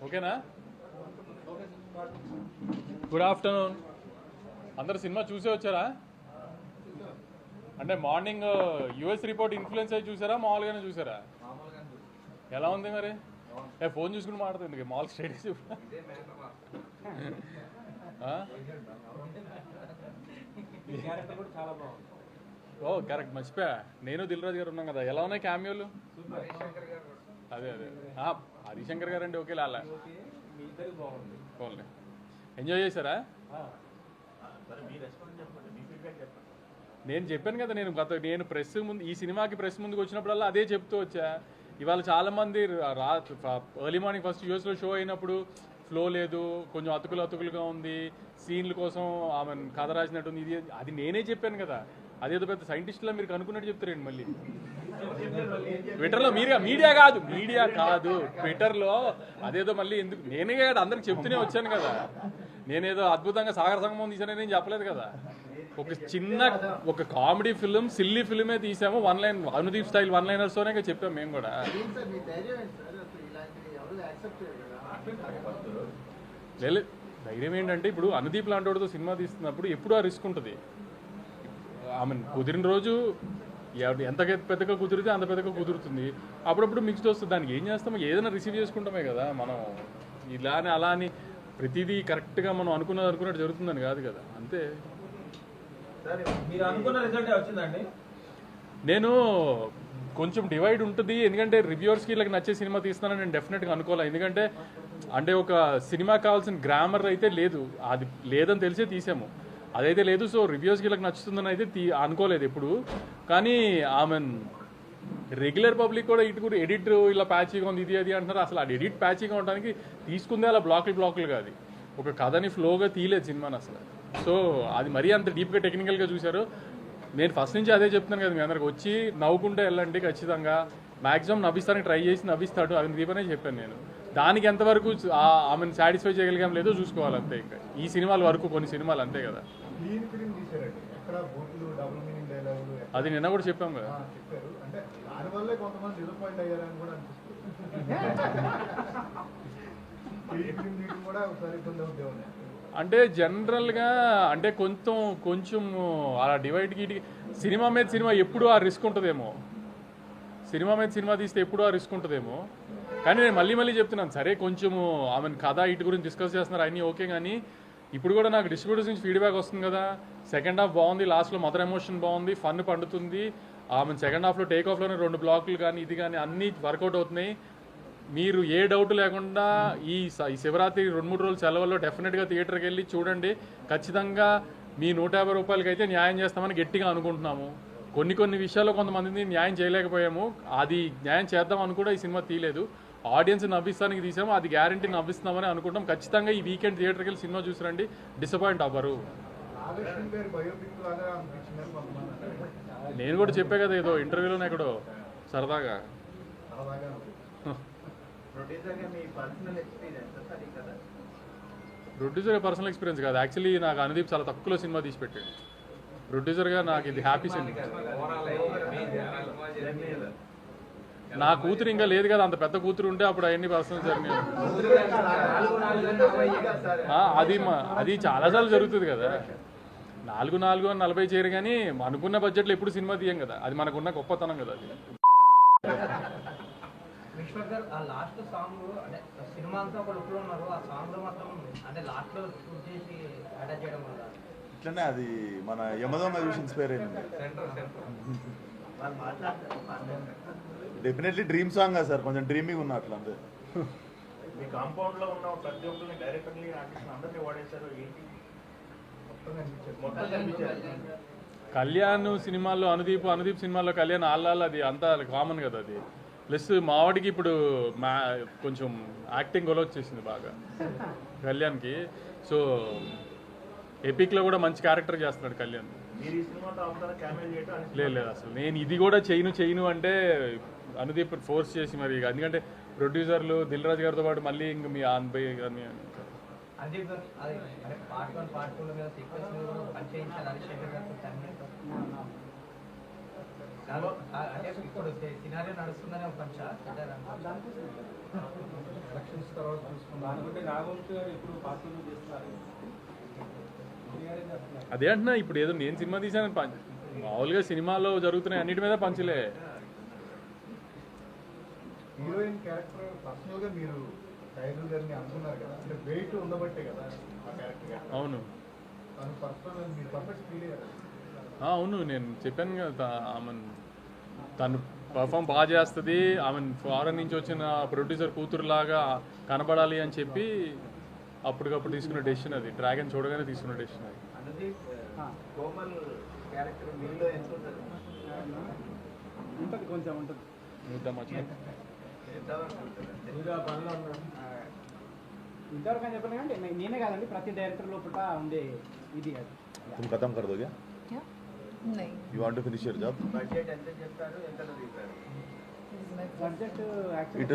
ఓకేనా? Good afternoon. అందరు cinema చూసే వచ్చారా? అంటే మార్నింగ్ యుఎస్ రిపోర్ట్ ఇన్ఫ్లుయెన్స్ అయ్యి చూసారా, మామూలుగానే చూసారా? ఎలా ఉంది మరి? ఫోన్ చూసుకుని మాట్లాడుతుంది మామూలు స్టేటస్. ఓ కరెక్ట్, మర్చిపోయా. నేను దిల్ రాజు గారు ఉన్నాం కదా. ఎలా ఉన్నాయి క్యామియోలు? అదే అదే హరిశంకర్ గారు అండి. ఓకే లాలా పోన్లే. ఎంజాయ్ చేశారా? నేను చెప్పాను కదా, నేను ప్రెస్ ముందు, ఈ సినిమాకి ప్రెస్ ముందుకు వచ్చినప్పుడల్లా అదే చెప్తూ వచ్చా. ఇవాళ చాలామంది ఎర్లీ మార్నింగ్ ఫస్ట్ యూఎస్లో షో అయినప్పుడు ఫ్లో లేదు, కొంచెం అతుకులుగా ఉంది, సీన్ల కోసం ఆమె కథ రాసినట్టుంది, ఇది అది నేనే చెప్పాను కదా. అదేదో పెద్ద సైంటిస్టులా మీరు కనుక్కున్నట్టు చెప్తారండి మళ్ళీ ట్విట్టర్లో. మీడియా కాదు ట్విట్టర్లో అదేదో మళ్ళీ ఎందుకు? నేనే కదా అందరికి చెప్తూనే వచ్చాను కదా. నేనేదో అద్భుతంగా సాగర సంగమం తీసానని నేను చెప్పలేదు కదా. ఒక కామెడీ ఫిల్మ్, సిల్లీ ఫిల్మే తీసాము. One line Anudeep style one లైనర్స్తోనే చెప్పాము మేము కూడా. ధైర్యం ఏంటంటే, ఇప్పుడు అనుదీప్ లాంటి వాడితో సినిమా తీస్తున్నప్పుడు ఎప్పుడు ఆ రిస్క్ ఉంటుంది. కుదిరిన రోజు ఎంత పెద్దగా కుదిరితే అంత పెద్దగా కుదురుతుంది. అప్పుడప్పుడు మిక్స్డ్ వస్తుంది. దానికి ఏం చేస్తామో ఏదైనా రిసీవ్ చేసుకుంటామే కదా. మనం అలా అని ప్రతిదీ కరెక్ట్గా మనం అనుకున్నట్టు జరుగుతుందని కాదు కదా. అంతే. నేను కొంచెం డివైడ్ ఉంటుంది. ఎందుకంటే రివ్యూవర్స్కి ఇలా నచ్చే సినిమా తీస్తున్నానని నేను డెఫినెట్గా అనుకోవాలి. ఎందుకంటే అంటే ఒక సినిమా కావాల్సిన గ్రామర్ అయితే లేదు, అది లేదని తెలిసే తీసాము. అదైతే లేదు. సో రివ్యూస్కి ఇలా నచ్చుతుందని అయితే అనుకోలేదు ఎప్పుడు. కానీ ఆమె రెగ్యులర్ పబ్లిక్ కూడా ఇటు ఎడిట్ ఇలా ప్యాచీగా ఉంది, ఇది అది అంటున్నారు. అసలు అది ఎడిట్ ప్యాచీగా ఉండడానికి తీసుకుందే అలా బ్లాకులు కాదు. ఒక కథని ఫ్లోగా తీయలేదు సినిమాని అసలు. సో అది మరీ అంత డీప్గా టెక్నికల్గా చూశారు. నేను ఫస్ట్ నుంచి అదే చెప్తున్నాను కదా, మీ అందరికి వచ్చి నవ్వుకుంటే వెళ్ళండి. ఖచ్చితంగా మ్యాక్సిమం నవ్విస్తానికి ట్రై చేసి నవ్విస్తాడు, అది దీపనే చెప్పాను నేను. దానికి ఎంతవరకు ఆమెను సాటిస్ఫై చేయగలిగాం లేదో చూసుకోవాలి అంతే. ఇంకా ఈ సినిమాల వరకు కొన్ని సినిమాలు అంతే కదా. అది నిన్న కూడా చెప్పాం కదా. అంటే జనరల్గా అంటే కొంచెం అలా డివైడ్కి సినిమా మీద సినిమా ఎప్పుడు ఆ రిస్క్ ఉంటుందేమో. సినిమా మీద సినిమా తీస్తే ఎప్పుడు ఆ రిస్క్ ఉంటుందేమో. కానీ నేను మళ్ళీ చెప్తున్నాను, సరే కొంచెము ఆమె కథ ఇటు గురించి డిస్కస్ చేస్తున్నారు అన్నీ ఓకే. కానీ ఇప్పుడు కూడా నాకు డిస్ట్రిబ్యూటర్స్ నుంచి ఫీడ్బ్యాక్ వస్తుంది కదా. సెకండ్ హాఫ్ బాగుంది, లాస్ట్లో మదర్ ఎమోషన్ బాగుంది, ఫన్ పండుతుంది. ఆమె సెకండ్ హాఫ్లో టేక్ ఆఫ్లోనే 2 బ్లాకులు కానీ ఇది కానీ అన్నీ వర్కౌట్ అవుతున్నాయి. మీరు ఏ డౌట్ లేకుండా ఈ శివరాత్రి 2-3 రోజుల సెలవుల్లో డెఫినెట్గా థియేటర్కి వెళ్ళి చూడండి. ఖచ్చితంగా మీ 150 రూపాయలకి అయితే న్యాయం చేస్తామని గట్టిగా అనుకుంటున్నాము. కొన్ని విషయాల్లో కొంతమందిని న్యాయం చేయలేకపోయాము. అది న్యాయం చేద్దామని కూడా ఈ సినిమా తీయలేదు. ఆడియన్స్ నవ్విస్తానికి తీసాము, అది గ్యారంటీ నవ్విస్తున్నామని అనుకుంటాం. ఖచ్చితంగా ఈ వీకెండ్ థియేటర్కి వెళ్ళి సినిమా చూసిరండి, డిసప్పాయింట్ అవ్వరు. నేను కూడా చెప్పే కదా ఏదో ఇంటర్వ్యూలోనే ఎక్కడో సరదాగా. ప్రొడ్యూసర్గా పర్సనల్ ఎక్స్పీరియన్స్ కాదు, యాక్చువల్లీ నాకు అనుదీప్ చాలా తక్కువలో సినిమా తీసి పెట్టాడు. ప్రొడ్యూసర్గా నాకు ఇది హ్యాపీ సినిమా. నా కూతురు ఇంకా లేదు కదా, అంత పెద్ద కూతురు ఉంటే అప్పుడు అవన్నీ పర్సనల్ జరిగినాయి. అది చాలాసార్లు జరుగుతుంది కదా. 4-40 చేయరు కానీ అనుకున్న బడ్జెట్లో ఎప్పుడు సినిమా తీయం కదా. అది మనకున్న గొప్పతనం కదా. అది ఇట్లనే అది మన యమదొంగ చూసి ఇన్స్పైర్ అయింది. డెఫినెట్లీ డ్రీమ్ సాంగ్ కదా సార్, కొంచెం డ్రీమింగ్ ఉన్న అట్లా అంతే. మీ కాంపౌండ్ లో ఉన్న ప్రతి ఒక్కరిని డైరెక్టర్ని ఆర్టిస్ట్ అందరినీ వాడేశారు. ఏంటి కళ్యాణ్ సినిమాల్లో అనుదీప్ సినిమాల్లో కళ్యాణ్ ఆళ్ళ అది అంతా కామన్ కదా. అది ప్లస్ మావాడికి ఇప్పుడు కొంచెం యాక్టింగ్ గొల వచ్చేసింది బాగా కళ్యాణ్కి. సో ఎపిక్లో కూడా మంచి క్యారెక్టర్ చేస్తున్నాడు కళ్యాణ్. లేదు అసలు నేను ఇది కూడా చేయను అంటే అనుదీప్ ఫోర్స్ చేసి మరి. ఎందుకంటే ప్రొడ్యూసర్లు దిల్ రాజు గారితో పాటు మళ్ళీ ఇంక మీ అన్బై కానీ అంటే ఇప్పుడు సినారియో నడుస్తుందనే ఒక పంచ ఎలక్షన్స్ తర్వాత చూసుకున్నాను అనుకుంటే నాగవంశి గారు ఇప్పుడు పార్టీలు చేస్తున్నారు అదే అంటున్నా ఇప్పుడు ఏదో నేను సినిమా తీశాను మామూలుగా సినిమాలో జరుగుతున్నాయి అన్నిటి మీద పంచలే. హీరోయిన్ క్యారెక్టర్ పర్సనల్ గా మీరు టైగర్ గారిని అనుకున్నారు కదా, అంటే వెయిట్ ఉండబట్టే కదా ఆ క్యారెక్టర్. అవును తను పర్సనల్ మీరు పర్ఫెక్ట్ ఫీల్ అయ్యారు. అవును నేను చెప్పాను కదా ఆమె తను పర్ఫామ్ బాగా చేస్తుంది, ఆమె ఫారెన్ నుంచి వచ్చిన ప్రొడ్యూసర్ కూతురులాగా కనబడాలి అని చెప్పి అప్పటికప్పుడు తీసుకున్న డెసిషన్ అది. డ్రాగన్ చూడగానే తీసుకున్న డెసిషన్ అది. అనుదీప్ కోమల్ క్యారెక్టర్ మీలో ఎంత ఉంటుంది? ఉంటుంది, కొంచెం ఉంటుంది. చూద్దాం వచ్చి ఎంతవరకు ఉంటుంది? మీరు ఆ పనిలో ఉన్నారు. ఇంతవరకు అని చెప్పాను కానీ నేనే కాదండి ప్రతి డైరెక్టర్ లోపల ఉండే ఇది అది. तुम खत्म कर दोगे? क्या? नहीं. You want to finish your job? Budget ఎంత చెప్తారు, ఎంత దిగుతారు? Budget It